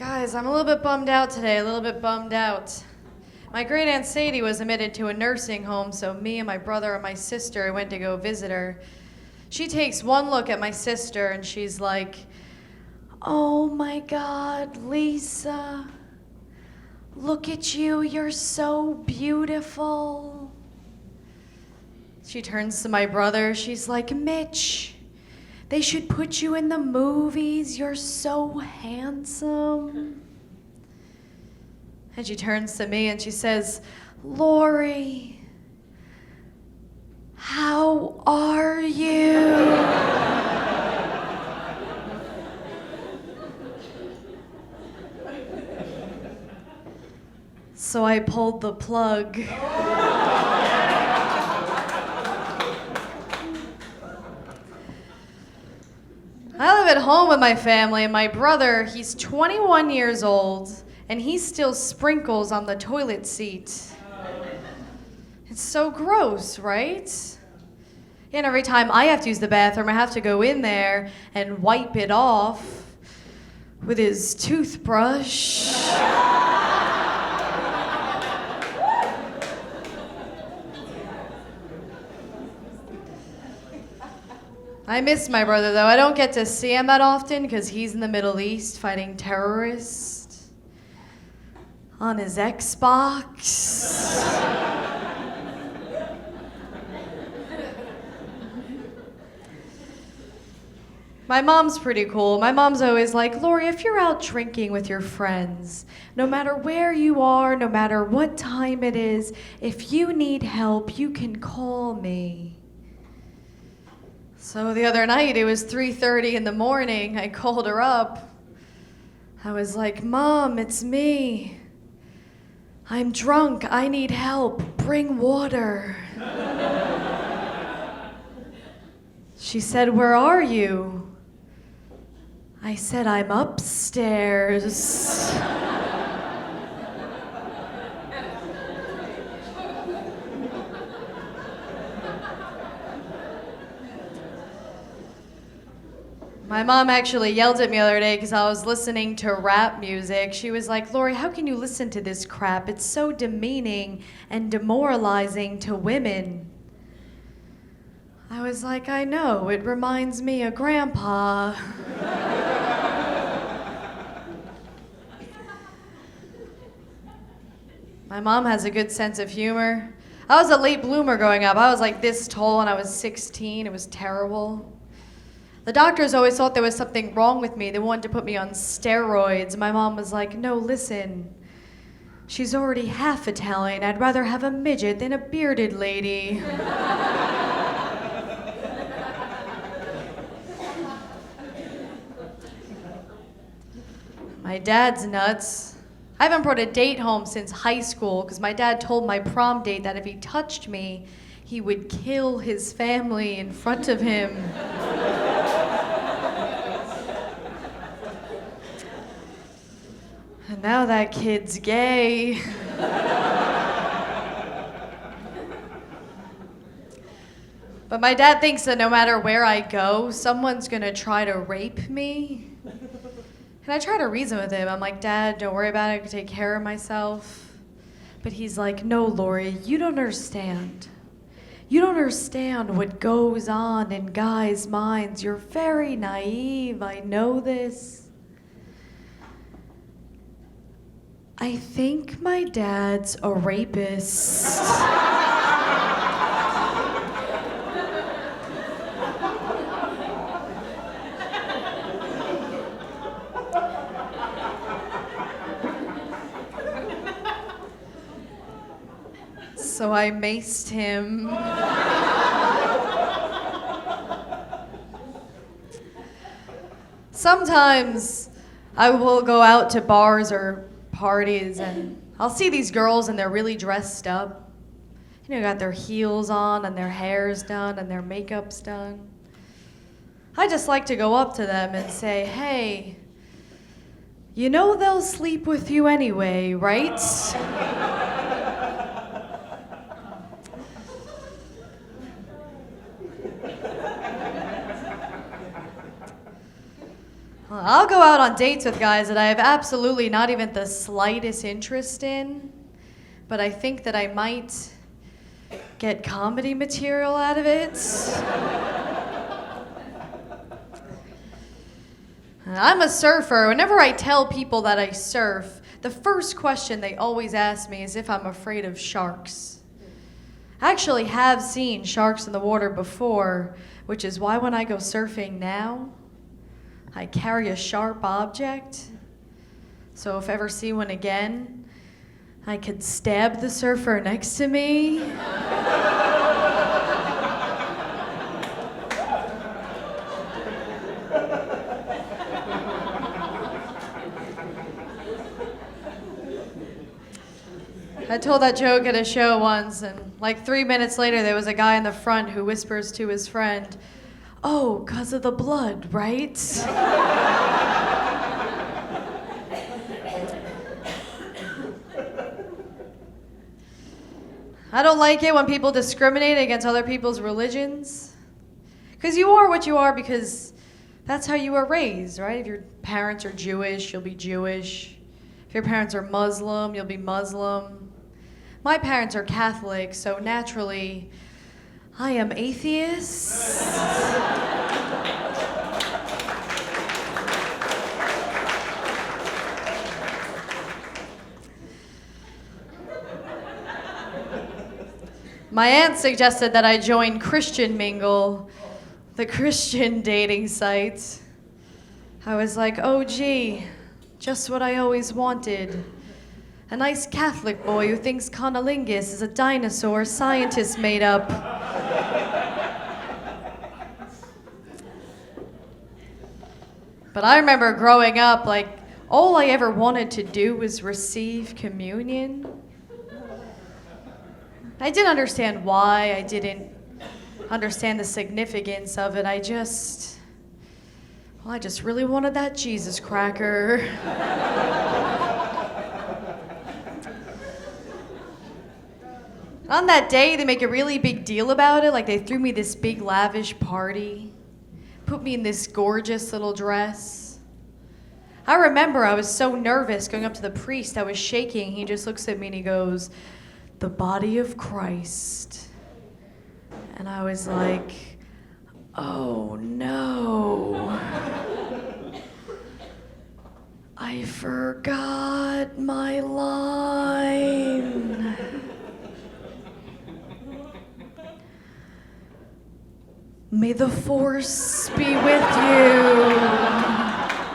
Guys, I'm a little bit bummed out today, a little bit bummed out. My great aunt Sadie was admitted to a nursing home, so me and my brother and my sister went to go visit her. She takes one look at my sister and she's like, "Oh my God, Lisa, look at you, you're so beautiful." She turns to my brother, she's like, "Mitch, they should put you in the movies, you're so handsome." And she turns to me and she says, "Lori, how are you?" So I pulled the plug. I live at home with my family, and my brother, he's 21 years old, and he still sprinkles on the toilet seat. It's so gross, right? And every time I have to use the bathroom, I have to go in there and wipe it off with his toothbrush. I miss my brother, though. I don't get to see him that often because he's in the Middle East fighting terrorists on his Xbox. My mom's pretty cool. My mom's always like, "Lori, if you're out drinking with your friends, no matter where you are, no matter what time it is, if you need help, you can call me." So the other night, it was 3:30 in the morning. I called her up. I was like, "Mom, it's me. I'm drunk. I need help. Bring water." She said, "Where are you?" I said, "I'm upstairs." My mom actually yelled at me the other day because I was listening to rap music. She was like, "Lori, how can you listen to this crap? It's so demeaning and demoralizing to women." I was like, "I know, it reminds me of Grandpa." My mom has a good sense of humor. I was a late bloomer growing up. I was like this tall when I was 16. It was terrible. The doctors always thought there was something wrong with me. They wanted to put me on steroids. My mom was like, "No, listen, she's already half Italian. I'd rather have a midget than a bearded lady." My dad's nuts. I haven't brought a date home since high school because my dad told my prom date that if he touched me, he would kill his family in front of him. And now that kid's gay. But my dad thinks that no matter where I go, someone's gonna try to rape me. And I try to reason with him. I'm like, "Dad, don't worry about it. I can take care of myself." But he's like, "No, Lori, you don't understand. You don't understand what goes on in guys' minds. You're very naive. I know this." I think my dad's a rapist. So I maced him. Sometimes I will go out to bars or parties and I'll see these girls and they're really dressed up. You know, got their heels on and their hair's done and their makeup's done. I just like to go up to them and say, "Hey, you know they'll sleep with you anyway, right?" I'll go out on dates with guys that I have absolutely not even the slightest interest in, but I think that I might get comedy material out of it. I'm a surfer. Whenever I tell people that I surf, the first question they always ask me is if I'm afraid of sharks. I actually have seen sharks in the water before, which is why when I go surfing now, I carry a sharp object. So if I ever see one again, I could stab the surfer next to me. I told that joke at a show once, and like 3 minutes later, there was a guy in the front who whispers to his friend, "Oh, 'cause of the blood, right?" I don't like it when people discriminate against other people's religions. Because you are what you are because that's how you were raised, right? If your parents are Jewish, you'll be Jewish. If your parents are Muslim, you'll be Muslim. My parents are Catholic, so naturally, I am atheist. My aunt suggested that I join Christian Mingle, the Christian dating site. I was like, oh gee, just what I always wanted. A nice Catholic boy who thinks conolingus is a dinosaur scientists made up. But I remember growing up, like, all I ever wanted to do was receive communion. I didn't understand why, I didn't understand the significance of it. I just really wanted that Jesus cracker. On that day, they make a really big deal about it. Like, they threw me this big lavish party, put me in this gorgeous little dress. I remember I was so nervous going up to the priest. I was shaking. He just looks at me and he goes, "The body of Christ." And I was like, oh no. I forgot my line. May the force be with you.